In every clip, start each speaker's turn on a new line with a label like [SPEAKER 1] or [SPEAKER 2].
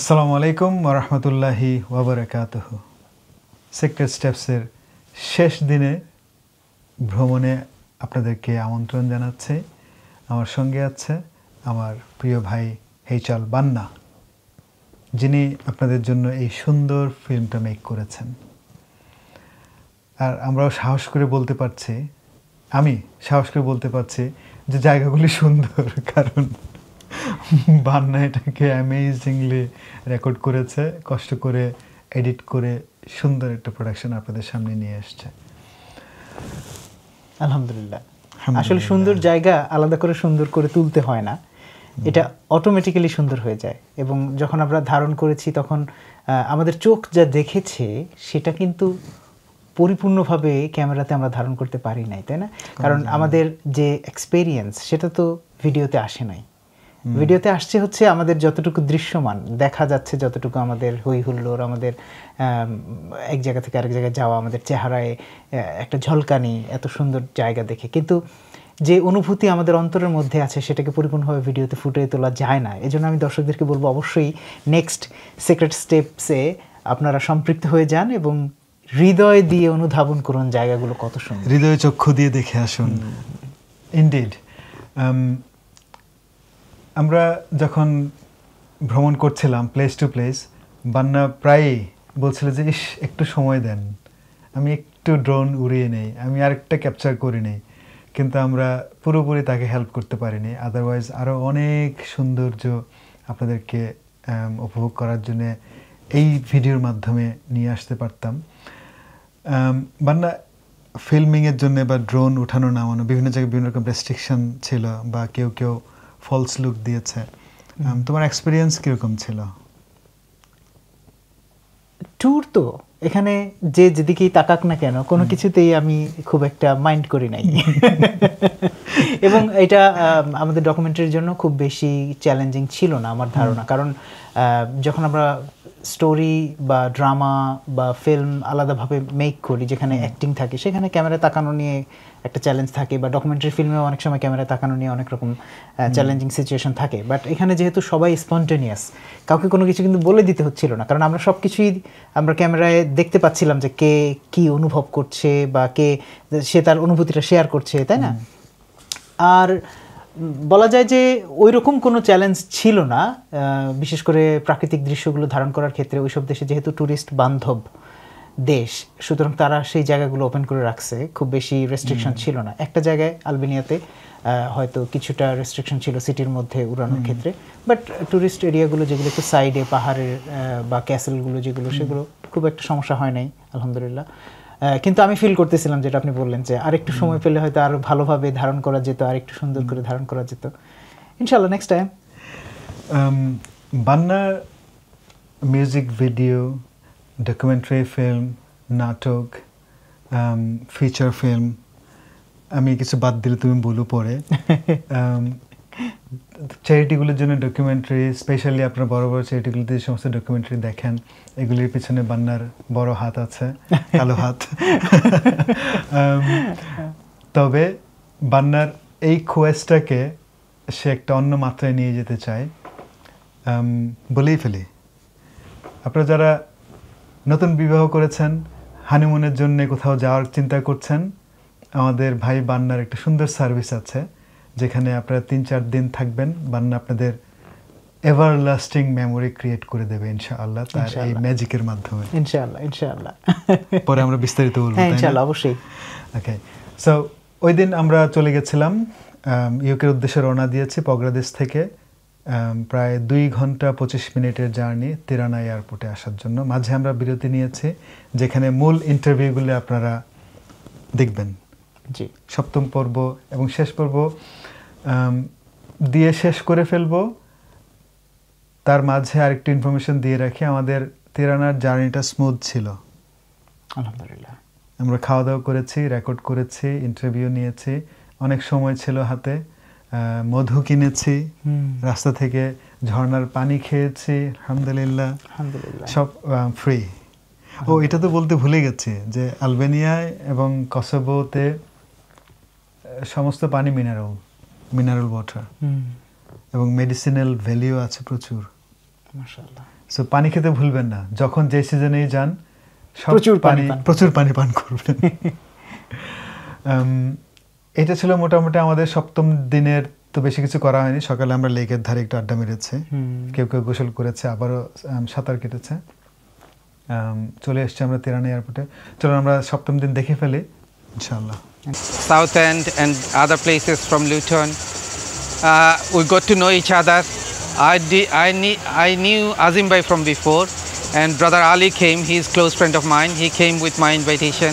[SPEAKER 1] আসসালামু আলাইকুম ওয়া রাহমাতুল্লাহি ওয়া বারাকাতুহু। সিক্রেট স্টেপসের শেষ দিনে ভ্রমণে আপনাদেরকে আমন্ত্রণ জানাচ্ছি। আমার সঙ্গে আছে আমার প্রিয় ভাই হেইচাল বান্না, যিনি আপনাদের জন্য এই সুন্দর ফিল্মটা মেক করেছেন। আর আমরাও সাহস করে বলতে পারছি, আমি সাহস করে বলতে পারছি যে জায়গাগুলি সুন্দর, কারণ বান্না এটাকে অ্যামেজিংলি রেকর্ড করেছে, কষ্ট করে এডিট করে সুন্দর একটা প্রোডাকশন আপনাদের সামনে নিয়ে আসছে।
[SPEAKER 2] আলহামদুলিল্লাহ। আসলে সুন্দর জায়গা আলাদা করে সুন্দর করে তুলতে হয় না, এটা অটোমেটিক্যালি সুন্দর হয়ে যায়। এবং যখন আমরা ধারণ করেছি তখন আমাদের চোখ যা দেখেছে সেটা কিন্তু পরিপূর্ণভাবে ক্যামেরাতে আমরা ধারণ করতে পারি নাই, তাই না? কারণ আমাদের যে এক্সপেরিয়েন্স সেটা তো ভিডিওতে আসে নাই। ভিডিওতে আসছে হচ্ছে আমাদের যতটুকু দৃশ্যমান দেখা যাচ্ছে, যতটুকু আমাদের হই হুল্লোড়, আমাদের এক জায়গা থেকে আরেক জায়গায় যাওয়া, আমাদের চেহারায় একটা ঝলকানি, এত সুন্দর জায়গা দেখে। কিন্তু যে অনুভূতি আমাদের অন্তরের মধ্যে আছে সেটাকে পরিপূর্ণভাবে ভিডিওতে ফুটিয়ে তোলা যায় না। এজন্য আমি দর্শকদেরকে বলবো অবশ্যই নেক্সট সিক্রেট স্টেপসে আপনারা সম্পৃক্ত হয়ে যান এবং হৃদয় দিয়ে অনুধাবন করুন জায়গাগুলো কত সুন্দর।
[SPEAKER 1] হৃদয় চক্ষু দিয়ে দেখে আসুন। ইনডিড। আমরা যখন ভ্রমণ করছিলাম প্লেস টু প্লেস, বান্না প্রায়ই বলছিল যে ইস একটু সময় দেন, আমি একটু ড্রোন উড়িয়ে নেই, আমি আরেকটা ক্যাপচার করে নেই। কিন্তু আমরা পুরোপুরি তাকে হেল্প করতে পারিনি, আদারওয়াইজ আরও অনেক সৌন্দর্য আপনাদেরকে উপভোগ করার জন্য এই ভিডিওর মাধ্যমে নিয়ে আসতে পারতাম। বান্না ফিল্মিংয়ের জন্য বা ড্রোন উঠানো নামানো বিভিন্ন জায়গায় বিভিন্ন রকম রেস্ট্রিকশন ছিল, বা কেউ কেউ ফলস লুক দিয়েছে। তোমার এক্সপিরিয়েন্স কীরকম ছিল?
[SPEAKER 2] ট্যুর তো এখানে যে যেদিকেই তাকাক না কেন কোনো কিছুতেই আমি খুব একটা মাইন্ড করি নাই। এবং এটা আমাদের ডকুমেন্টারির জন্য খুব বেশি চ্যালেঞ্জিং ছিল না আমার ধারণা, কারণ যখন আমরা স্টোরি বা ড্রামা বা ফিল্ম আলাদাভাবে মেক করি যেখানে অ্যাক্টিং থাকে, সেখানে ক্যামেরায় তাকানো নিয়ে একটা চ্যালেঞ্জ থাকে, বা ডকুমেন্টারি ফিল্মেও অনেক সময় ক্যামেরায় তাকানো নিয়ে অনেক রকম চ্যালেঞ্জিং সিচুয়েশন থাকে। বাট এখানে যেহেতু সবাই স্পন্টেনিয়াস, কাউকে কোনো কিছু কিন্তু বলে দিতে হচ্ছিল না, কারণ আমরা সব কিছুই আমরা ক্যামেরায় দেখতে পাচ্ছিলাম যে কে কি অনুভব করছে বা কে সে তার অনুভূতিটা শেয়ার করছে, তাই না? আর বলা যায় যে ওই রকম কোনো চ্যালেঞ্জ ছিল না, বিশেষ করে প্রাকৃতিক দৃশ্যগুলো ধারণ করার ক্ষেত্রে। ওইসব দেশে যেহেতু ট্যুরিস্ট বান্ধব দেশ, সুতরাং তারা সেই জায়গাগুলো ওপেন করে রাখছে, খুব বেশি রেস্ট্রিকশন ছিল না। একটা জায়গায় আলবেনিয়াতে হয়তো কিছুটা রেস্ট্রিকশন ছিল সিটির মধ্যে উড়ানোর ক্ষেত্রে, বাট ট্যুরিস্ট এরিয়াগুলো যেগুলো একটু সাইডে পাহাড়ের বা ক্যাসেলগুলো যেগুলো, সেগুলো খুব একটা সমস্যা হয় নাই আলহামদুলিল্লাহ। কিন্তু আমি ফিল করতেছিলাম যেটা আপনি বললেন যে আরেকটু সময় পেলে হয়তো আরো ভালোভাবে ধারণ করা যেত, আরেকটু সুন্দর করে ধারণ করা যেত। ইনশাআল্লাহ নেক্সট টাইম।
[SPEAKER 1] বান্নার মিউজিক ভিডিও, ডকুমেন্টারি ফিল্ম, নাটক, ফিচার ফিল্ম, আমি কিছু বাদ দিলে তুমি বলো পরে, চ্যারিটিগুলোর জন্য ডকুমেন্টারি, স্পেশালি আপনার বড় বড় চ্যারিটিগুলোতে যে সমস্ত ডকুমেন্টারি দেখেন, এগুলির পিছনে বান্নার বড় হাত আছে, কালো হাত। তবে বান্নার এই কোয়েস্টটাকে সে একটা অন্য মাত্রায় নিয়ে যেতে চায়। বলেই ফেলি, আপনারা যারা নতুন বিবাহ করেছেন, হানিমুনের জন্য কোথাও যাওয়ার চিন্তা করছেন, আমাদের ভাই বান্নার একটা সুন্দর সার্ভিস আছে, যেখানে আপনারা 3-4 দিন থাকবেন। বান্না আপনাদের এভারলাস্টিং মেমোরি ক্রিয়েট করে দেবে ইনশাআল্লাহ, তার এই ম্যাজিকের মাধ্যমে।
[SPEAKER 2] ইনশাআল্লাহ ইনশাআল্লাহ।
[SPEAKER 1] পরে আমরা বিস্তারিত বলবো।
[SPEAKER 2] হ্যাঁ ইনশাআল্লাহ, অবশ্যই।
[SPEAKER 1] ওকে, সো ওই দিন আমরা চলে গেছিলাম, ইউকের উদ্দেশ্যে রওনা দিয়েছি পগ্রাদেশ থেকে। প্রায় 2 ঘন্টা 25 মিনিটের জার্নি তিরানা এয়ারপোর্টে আসার জন্য। মাঝে আমরা বিরতি নিয়েছি, যেখানে মূল ইন্টারভিউগুলো আপনারা দেখবেন।
[SPEAKER 2] জি,
[SPEAKER 1] 7ম পর্ব এবং শেষ পর্ব দিয়ে শেষ করে ফেলবো। তার মাঝে আরেকটু ইনফরমেশন দিয়ে রাখি, আমাদের তিরানার জার্নিটা স্মুথ ছিল
[SPEAKER 2] আলহামদুলিল্লাহ।
[SPEAKER 1] আমরা খাওয়া দাওয়া করেছি, রেকর্ড করেছি, ইন্টারভিউ নিয়েছি, অনেক সময় ছিল হাতে, মধু কিনেছি, রাস্তা থেকে ঝর্ণার পানি খেয়েছি, আলহামদুলিল্লাহ সব ফ্রি। ও এটা তো বলতে ভুলে গেছি যে আলবেনিয়ায় এবং কসোভোতে সমস্ত পানি মিনারেল ওয়াটার, এবং মেডিসিনাল ভ্যালিউ আছে প্রচুর।
[SPEAKER 2] মাশাআল্লাহ।
[SPEAKER 1] সো পানি খেতে ভুলবেন না, যখন যে সিজনেই যান সব
[SPEAKER 2] প্রচুর পানি
[SPEAKER 1] পান করবেন। এটা ছিল মোটামুটি আমাদের 7ম দিনের। তো বেশি কিছু করা হয়নি, সকালে আমরা লেকের ধারে একটু আড্ডা মেরেছি, কেউ কেউ গোসল করেছে, আবারও সাঁতার কেটেছে। চলে এসছি আমরা তিরানি এয়ারপোর্টে। চলো আমরা 7ম দিন দেখে ফেলি ইনশাআল্লাহ।
[SPEAKER 3] Southend and other places from Luton. We got to know each other. I knew Azim Bhai from before, and brother Ali came. He's a close friend of mine. He came with my invitation.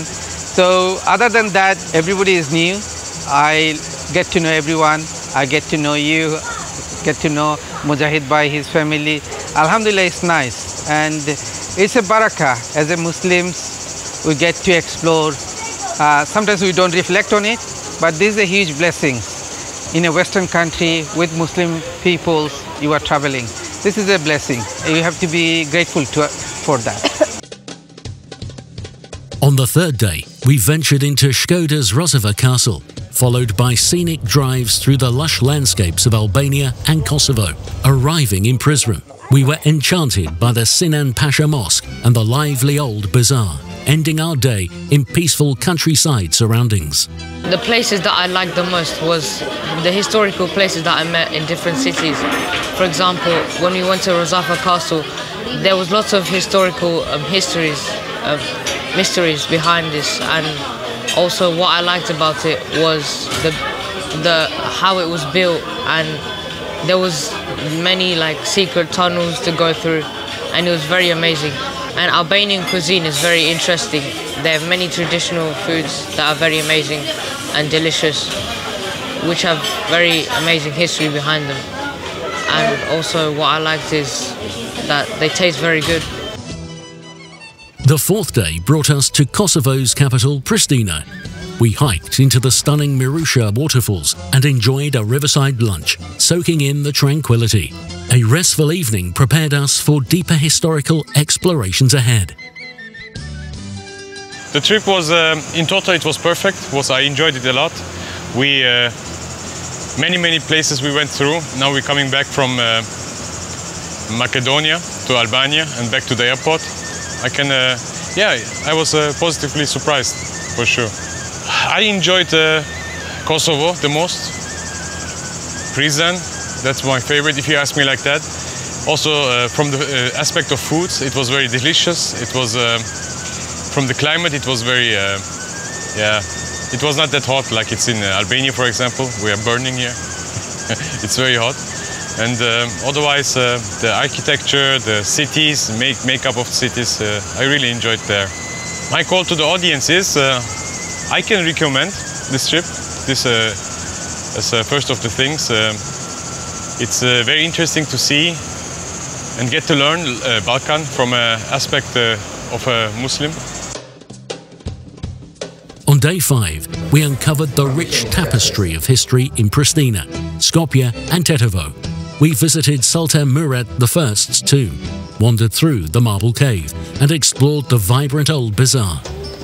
[SPEAKER 3] So other than that, everybody is new. I get to know everyone. I get to know you, get to know Mujahid Bhai, his family. Alhamdulillah, it's nice, and it's a barakah. As a Muslims, we get to explore. Sometimes we don't reflect on it, but this is a huge blessing. In a Western country with Muslim peoples, you are traveling. This is a blessing. You have to be grateful for that.
[SPEAKER 4] On the 3rd day, we ventured into Škoda's Rozova Castle, followed by scenic drives through the lush landscapes of Albania and Kosovo. Arriving in Prizren, we were enchanted by the Sinan Pasha Mosque and the lively old bazaar, ending our day in peaceful countryside surroundings.
[SPEAKER 5] The places that I liked the most was the historical places that I met in different cities. For example, when we went to Rozova Castle, there was lots of historical mysteries behind this, and also what I liked about it was the how it was built, and there was many like secret tunnels to go through, and it was very amazing. And Albanian cuisine is very interesting. They have many traditional foods that are very amazing and delicious, which have very amazing history behind them. And also what I liked is that they taste very good.
[SPEAKER 4] The 4th day brought us to Kosovo's capital, Pristina. We hiked into the stunning Mirusha waterfalls and enjoyed a riverside lunch, soaking in the tranquility. A restful evening prepared us for deeper historical explorations ahead.
[SPEAKER 6] The trip was, in total, it was perfect. I enjoyed it a lot. We many places we went through. Now we're coming back from Macedonia to Albania and back to the airport. I was positively surprised, for sure. I enjoyed Kosovo the most. Prizren, that's my favorite, if you ask me like that. Also, from the aspect of foods, it was very delicious. It was, from the climate, it was very, it was not that hot like it's in Albania, for example. We are burning here. It's very hot. And otherwise, the architecture, the cities, makeup of cities, I really enjoyed there. My call to the audience is, I can recommend this trip. This as first of the things. It's very interesting to see and get to learn Balkan from an aspect of a Muslim.
[SPEAKER 4] On day 5, we uncovered the rich tapestry of history in Pristina, Skopje and Tetovo. We visited Sultan Murad I's tomb, wandered through the Marble Cave and explored the vibrant old bazaar.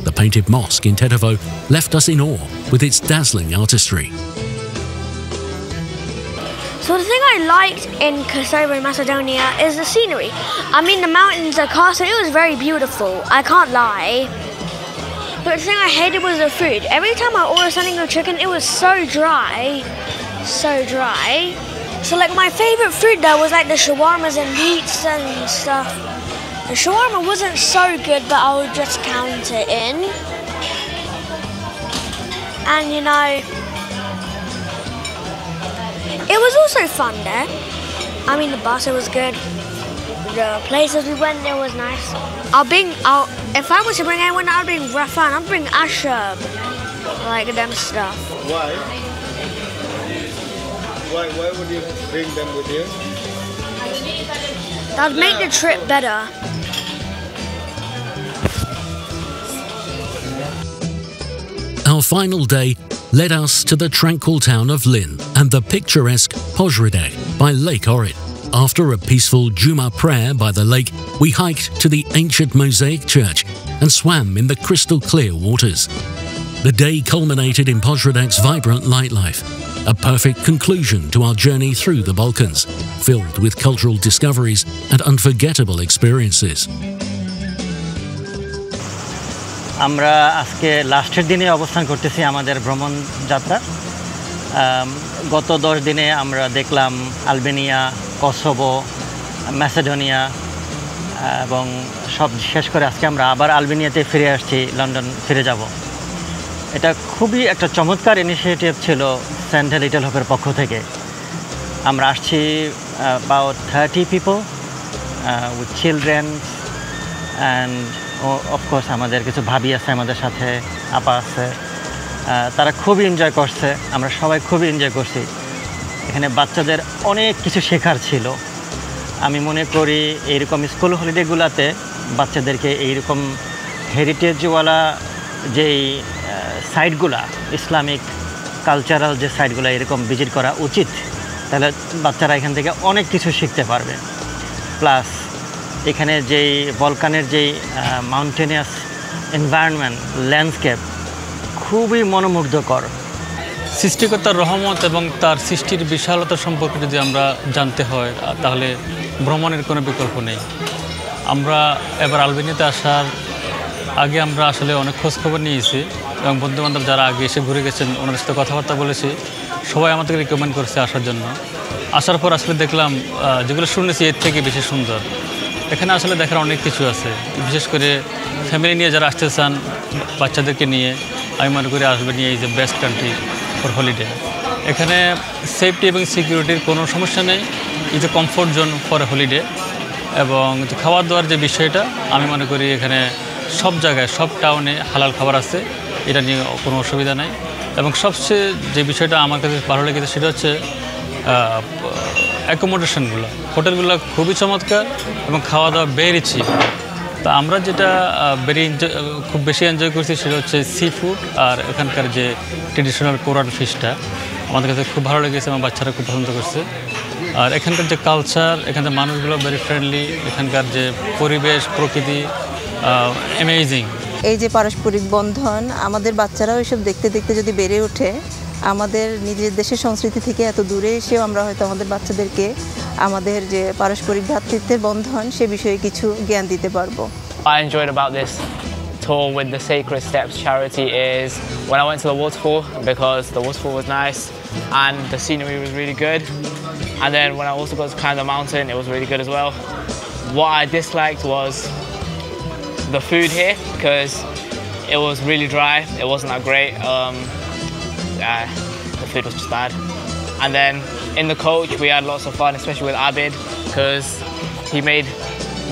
[SPEAKER 4] The painted mosque in Tetovo left us in awe with its dazzling artistry.
[SPEAKER 7] So the thing I liked in Kosovo and Macedonia is the scenery. I mean, the mountains, the castle, it was very beautiful, I can't lie. But the thing I hated was the food. Every time I ordered something with chicken, it was so dry. So dry. So like my favorite food there was like the shawarmas and meats and stuff. The shawarma wasn't so good, but I would just count it in. And you know, it was also fun there. I mean, the bus, it was good. The places we went there was nice. If I was to bring anyone, I'd bring Rafan, I'd bring Ashab, like them stuff.
[SPEAKER 8] Why? Why would you bring them with you?
[SPEAKER 7] That'd make the trip better.
[SPEAKER 4] Our final day led us to the tranquil town of Lin and the picturesque Pozhridek by Lake Ohrid. After a peaceful Juma prayer by the lake, we hiked to the ancient mosaic church and swam in the crystal clear waters. The day culminated in Pozhridek's vibrant nightlife. a perfect conclusion to our journey through the Balkans, filled with cultural discoveries and unforgettable experiences.
[SPEAKER 9] আমরা আজকে লাস্টের দিনে অবস্থান করতেছি আমাদের ভ্রমণ যাত্রা। গত 10 দিনে আমরা দেখলাম আলবেনিয়া, কসোভো, ম্যাসেডোনিয়া এবং সব শেষ করে আজকে আমরা আবার আলবেনিয়াতে ফিরে আসছি, লন্ডন ফিরে যাব। এটা খুবই একটা চমৎকার ইনিশিয়েটিভ ছিল সেন্ট লিটল হোপের পক্ষ থেকে। আমরা আসছি about 30 people with children and of course আমাদের কিছু ভাবি আছে আমাদের সাথে, আপা আছে, তারা খুবই এনজয় করছে, আমরা সবাই খুবই এনজয় করছি। এখানে বাচ্চাদের অনেক কিছু শেখার ছিল। আমি মনে করি এইরকম স্কুল হলিডেগুলোতে বাচ্চাদেরকে এইরকম হেরিটেজওয়ালা যেই সাইটগুলা, ইসলামিক কালচারাল যে সাইটগুলো এরকম ভিজিট করা উচিত, তাহলে বাচ্চারা এখান থেকে অনেক কিছু শিখতে পারবে। প্লাস এখানে যেই ভলকানের যেই মাউন্টেনিয়াস এনভায়রনমেন্ট, ল্যান্ডস্কেপ খুবই মনোমুগ্ধকর।
[SPEAKER 10] সৃষ্টিকর্তার রহমত এবং তার সৃষ্টির বিশালতা সম্পর্কে যদি আমরা জানতে হয় তাহলে ভ্রমণের কোনো বিকল্প নেই। আমরা এবার আলবেনিয়াতে আসার আগে আমরা আসলে অনেক খোঁজখবর নিয়েছি এবং বন্ধুবান্ধব যারা আগে এসে ঘুরে গেছেন ওনাদের সাথে কথাবার্তা বলেছি, সবাই আমাদেরকে রিকমেন্ড করছে আসার জন্য। আসার পর আসলে দেখলাম যেগুলো শুনেছি এর থেকে বেশি সুন্দর। এখানে আসলে দেখার অনেক কিছু আছে, বিশেষ করে ফ্যামিলি নিয়ে যারা আসতে চান, বাচ্চাদেরকে নিয়ে আমি মনে করি Albania is the best country for holiday. এখানে সেফটি এবং সিকিউরিটির কোনো সমস্যা নেই, is a comfort zone for holiday. এবং খাওয়া দাওয়ার যে বিষয়টা আমি মনে করি এখানে সব জায়গায়, সব টাউনে হালাল খাবার আছে, এটা নিয়ে কোনো অসুবিধা নেই। এবং সবচেয়ে যে বিষয়টা আমার কাছে ভালো লেগেছে সেটা হচ্ছে অ্যাকোমোডেশনগুলো, হোটেলগুলো খুবই চমৎকার এবং খাওয়া দাওয়া ভেরি চিপ। তো আমরা যেটা খুব বেশি এনজয় করছি সেটা হচ্ছে সি ফুড আর এখানকার যে ট্রেডিশনাল কোরান ফিশটা আমাদের কাছে খুব ভালো লেগেছে, আমার বাচ্চারা খুব পছন্দ করছে। আর এখানকার যে কালচার, এখানকার মানুষগুলো ভেরি ফ্রেন্ডলি, এখানকার যে পরিবেশ, প্রকৃতি অ্যামেজিং।
[SPEAKER 11] এই যে পারস্পরিক বন্ধন, আমাদের বাচ্চারাও এসব দেখতে দেখতে যদি বেড়ে ওঠে, আমাদের নিজের দেশের সংস্কৃতি থেকে এত দূরে এসেও আমরা হয়তো আমাদের বাচ্চাদেরকে আমাদের যে পারস্পরিক ভ্রাতৃত্বের বন্ধন সে বিষয়ে কিছু জ্ঞান দিতে পারবো।
[SPEAKER 12] I enjoyed about this tour with the Sacred Steps charity is when I went to the waterfall, because the waterfall was nice and the scenery was really good. And then when I also got to climb the mountain, it was really good as well. What I disliked was the food here, because it was really dry, it wasn't that great. The food was just bad. And then in the coach we had lots of fun, especially with Abid, because he made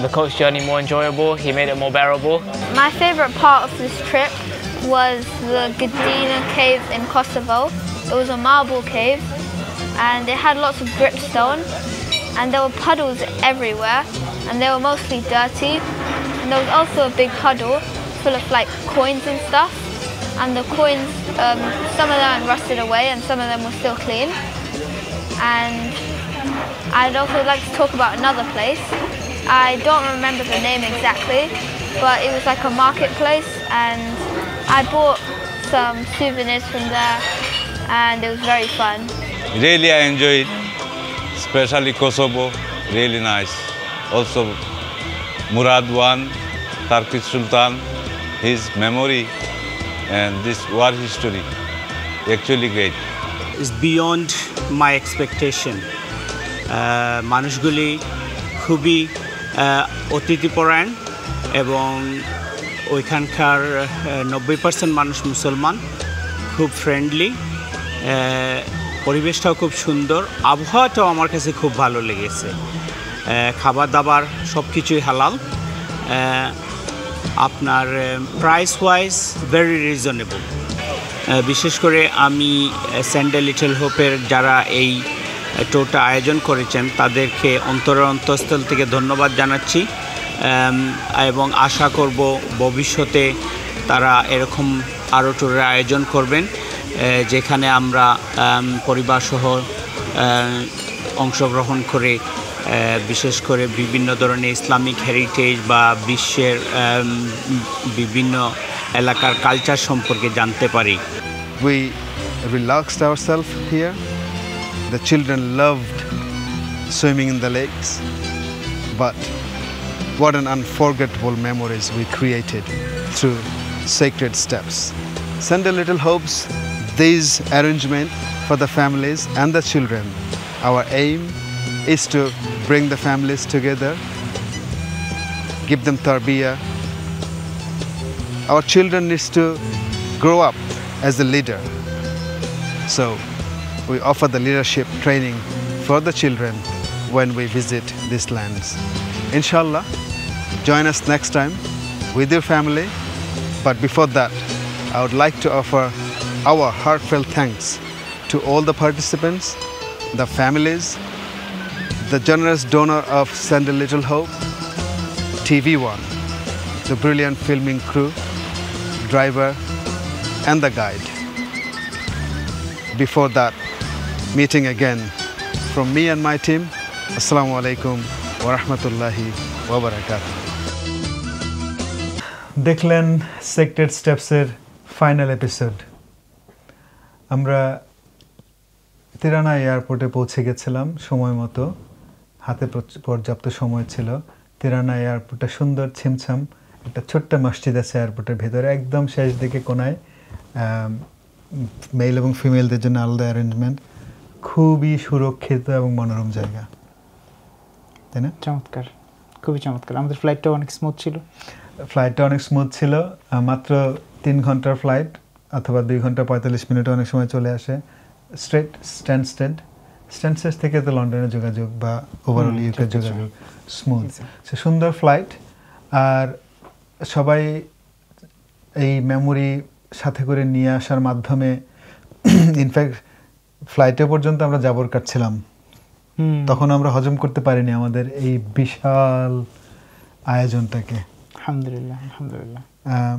[SPEAKER 12] the coach journey more enjoyable, he made it more bearable.
[SPEAKER 7] My favourite part of this trip was the Gdina cave in Kosovo. It was a marble cave and it had lots of dripstone and there were puddles everywhere and they were mostly dirty, and there was also a big puddle full of like coins and stuff, and the coins, some of them rusted away and some of them were still clean. And I'd also like to talk about another place. I don't remember the name exactly, but it was like a marketplace and I bought some souvenirs from there and it was very fun.
[SPEAKER 13] Really I enjoyed, especially Kosovo, really nice. Also Murad I, Turkish Sultan, his memory and this war history, actually great.
[SPEAKER 14] It's beyond my expectation. মানুষগুলি খুবই অতিথিপরায়ণ এবং ওইখানকার 90% মানুষ মুসলমান, খুব friendly, পরিবেশটাও খুব সুন্দর, আবহাওয়াটাও আমার কাছে খুব ভালো লেগেছে। খাবার দাবার সব কিছুই হালাল, আপনার প্রাইস ওয়াইজ ভেরি রিজনেবল। বিশেষ করে আমি সেন্ট লিটল হোপের যারা এই ট্যুরটা আয়োজন করেছেন তাদেরকে অন্তরের অন্তঃস্থল থেকে ধন্যবাদ জানাচ্ছি এবং আশা করব ভবিষ্যতে তারা এরকম আরও ট্যুরের আয়োজন করবেন, যেখানে আমরা পরিবারসহ অংশগ্রহণ করে বিশেষ করে বিভিন্ন ধরনের ইসলামিক হেরিটেজ বা বিশ্বের বিভিন্ন এলাকার কালচার সম্পর্কে জানতে পারি।
[SPEAKER 15] We
[SPEAKER 1] relaxed ourselves here. The children loved swimming in the lakes, but what an unforgettable memories we created through Sacred Steps. Send a Little Hopes, these arrangement for the families and the children. Our aim is to bring the families together, give them tarbiyah. Our children needs to grow up as a leader. So we offer the leadership training for the children when we visit these lands. Inshallah, join us next time with your family. But before that, I would like to offer our heartfelt thanks to all the participants, the families, the generous donor of Send a Little Hope, TV1, the brilliant filming crew, driver, and the guide. Before that, meeting again from me and my team. Assalamu alaikum wa rahmatullahi wa barakatuh. দেখলেন sacred স্টেপসের final episode. আমরা Tirana এয়ারপোর্টে পৌঁছে গেছিলাম সময় মতো, হাতে পর্যাপ্ত সময় ছিল। তিরানা এয়ারপোর্টটা সুন্দর ছিমছাম, একটা ছোট্ট মসজিদ আছে এয়ারপোর্টের ভেতরে, একদম শেষ দিকে কোনায়, মেল এবং ফিমেলদের জন্য আলাদা অ্যারেঞ্জমেন্ট, খুবই সুরক্ষিত এবং মনোরম জায়গা, তাই না?
[SPEAKER 2] চমৎকার, খুবই চমৎকার। আমাদের ফ্লাইটটা অনেক স্মুথ ছিল। মাত্র 3 ঘন্টার ফ্লাইট অথবা 2 ঘন্টা 45 মিনিটে অনেক সময় চলে আসে। স্ট্রেট স্ট্যানস্টেড থেকে তো লন্ডনের যোগাযোগ বা ওভারঅল ইউকের যোগাযোগ স্মুথ, সে সুন্দর ফ্লাইট। আর সবাই এই মেমোরি সাথে করে নিয়ে আসার মাধ্যমে ইনফ্যাক্ট ফ্লাইটে পর্যন্ত আমরা জাবর কাটছিলাম, তখন আমরা হজম করতে পারিনি আমাদের এই বিশাল আয়োজনটাকে। আলহামদুলিল্লাহ, আলহামদুলিল্লাহ।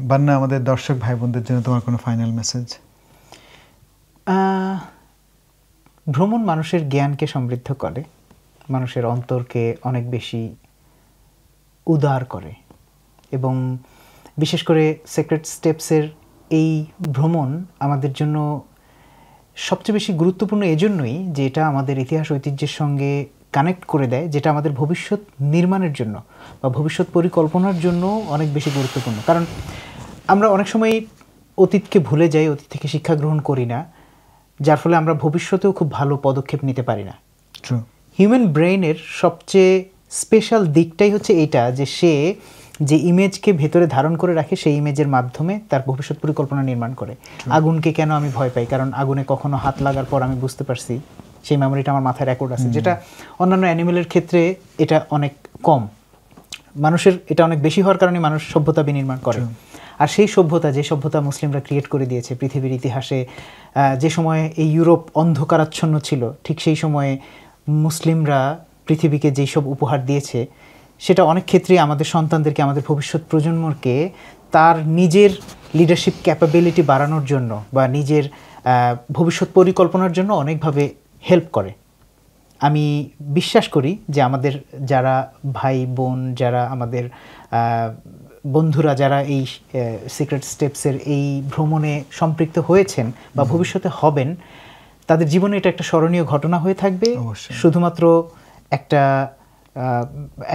[SPEAKER 1] বান্না, আমাদের দর্শক ভাই বোনদের জন্য তোমার কোনো ফাইনাল মেসেজ?
[SPEAKER 2] ভ্রমণ মানুষের জ্ঞানকে সমৃদ্ধ করে, মানুষের অন্তরকে অনেক বেশি উদার করে, এবং বিশেষ করে সেক্রেড স্টেপসের এই ভ্রমণ আমাদের জন্য সবচেয়ে বেশি গুরুত্বপূর্ণ এজন্যই যে এটা আমাদের ইতিহাস ঐতিহ্যের সঙ্গে কানেক্ট করে দেয়, যেটা আমাদের ভবিষ্যৎ নির্মাণের জন্য বা ভবিষ্যৎ পরিকল্পনার জন্য অনেক বেশি গুরুত্বপূর্ণ। কারণ আমরা অনেক সময় অতীতকে ভুলে যাই, অতীত থেকে শিক্ষা গ্রহণ করি না, যার ফলে আমরা ভবিষ্যতেও খুব ভালো পদক্ষেপ নিতে পারি না। হিউম্যান ব্রেইনের সবচেয়ে স্পেশাল দিকটাই হচ্ছে এইটা, যে সে যে ইমেজকে ভেতরে ধারণ করে রাখে, সেই ইমেজের মাধ্যমে তার ভবিষ্যৎ পরিকল্পনা নির্মাণ করে। আগুনকে কেন আমি ভয় পাই? কারণ আগুনে কখনো হাত লাগার পর আমি বুঝতে পারছি, সেই মেমোরিটা আমার মাথায় রেকর্ড আছে, যেটা অন্যান্য অ্যানিমেলের ক্ষেত্রে এটা অনেক কম। মানুষের এটা অনেক বেশি হওয়ার কারণে মানুষ সভ্যতা বিনির্মাণ করে। আর সেই সভ্যতা, যে সভ্যতা মুসলিমরা ক্রিয়েট করে দিয়েছে পৃথিবীর ইতিহাসে, যে সময়ে এই ইউরোপ অন্ধকারাচ্ছন্ন ছিল, ঠিক সেই সময়ে মুসলিমরা পৃথিবীকে যেই সব উপহার দিয়েছে, সেটা অনেক ক্ষেত্রেই আমাদের সন্তানদেরকে, আমাদের ভবিষ্যৎ প্রজন্মকে তার নিজের লিডারশিপ ক্যাপাবিলিটি বাড়ানোর জন্য বা নিজের ভবিষ্যৎ পরিকল্পনার জন্য অনেকভাবে হেল্প করে। আমি বিশ্বাস করি যে আমাদের যারা ভাই বোন, যারা আমাদের বন্ধুরা, যারা এই সিক্রেট স্টেপসের এই ভ্রমণে সম্পৃক্ত হয়েছেন বা ভবিষ্যতে হবেন, তাদের জীবনে এটা একটা স্মরণীয় ঘটনা হয়ে থাকবে। শুধুমাত্র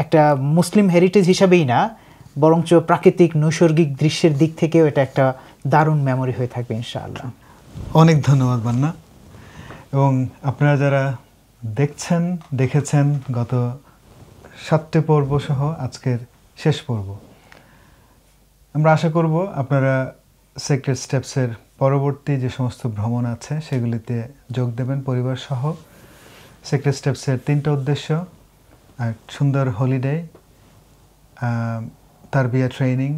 [SPEAKER 2] একটা মুসলিম হেরিটেজ হিসাবেই না, বরঞ্চ প্রাকৃতিক নৈসর্গিক দৃশ্যের দিক থেকেও এটা একটা দারুণ মেমোরি হয়ে থাকবে ইনশাআল্লাহ।
[SPEAKER 1] অনেক ধন্যবাদ বান্না। এবং আপনারা যারা দেখেছেন গত 7টে পর্ব সহ আজকের শেষ পর্ব, আমরা আশা করব আপনারা সিক্রেট স্টেপসের পরবর্তী যে সমস্ত ভ্রমণ আছে সেগুলিতে যোগ দেবেন পরিবার সহ। সিক্রেট স্টেপসের 3টা উদ্দেশ্য: এক সুন্দর হলিডে, তারবিয়া ট্রেনিং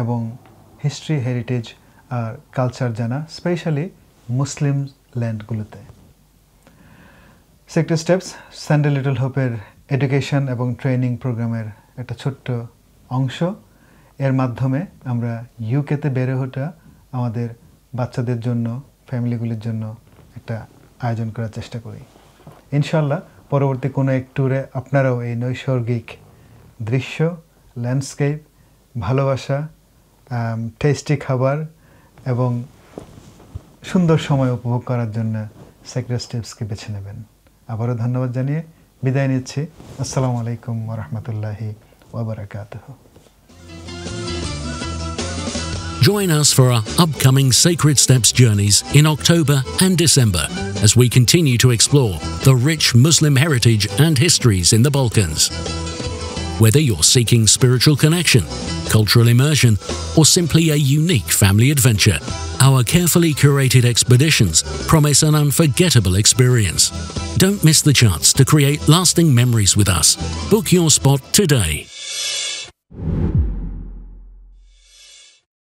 [SPEAKER 1] এবং হিস্ট্রি, হেরিটেজ আর কালচার জানা, স্পেশালি মুসলিম ল্যান্ডগুলোতে। Secret steps send a little হোপের এডুকেশন এবং ট্রেনিং প্রোগ্রামের একটা ছোট্ট অংশ। এর মাধ্যমে আমরা ইউকেতে বেড়ে ওঠা আমাদের বাচ্চাদের জন্য, ফ্যামিলিগুলির জন্য একটা আয়োজন করার চেষ্টা করি। ইনশাল্লাহ পরবর্তী কোনো এক ট্যুরে আপনারাও এই নৈসর্গিক দৃশ্য, ল্যান্ডস্কেপ, ভালোবাসা, টেস্টি খাবার এবং সুন্দর সময় উপভোগ করার জন্য সেক্রেট স্টেপসকে বেছে নেবেন। আবারও ধন্যবাদ জানিয়ে বিদায় নিচ্ছি। আসসালামু আলাইকুম ওয়া রাহমাতুল্লাহি ওয়া বারাকাতুহু।
[SPEAKER 4] Join us for our upcoming Sacred Steps journeys in October and December as we continue to explore the rich Muslim heritage and histories in the Balkans. Whether you're seeking spiritual connection, cultural immersion, or simply a unique family adventure, our carefully curated expeditions promise an unforgettable experience. Don't miss the chance to create lasting memories with us. Book your spot today.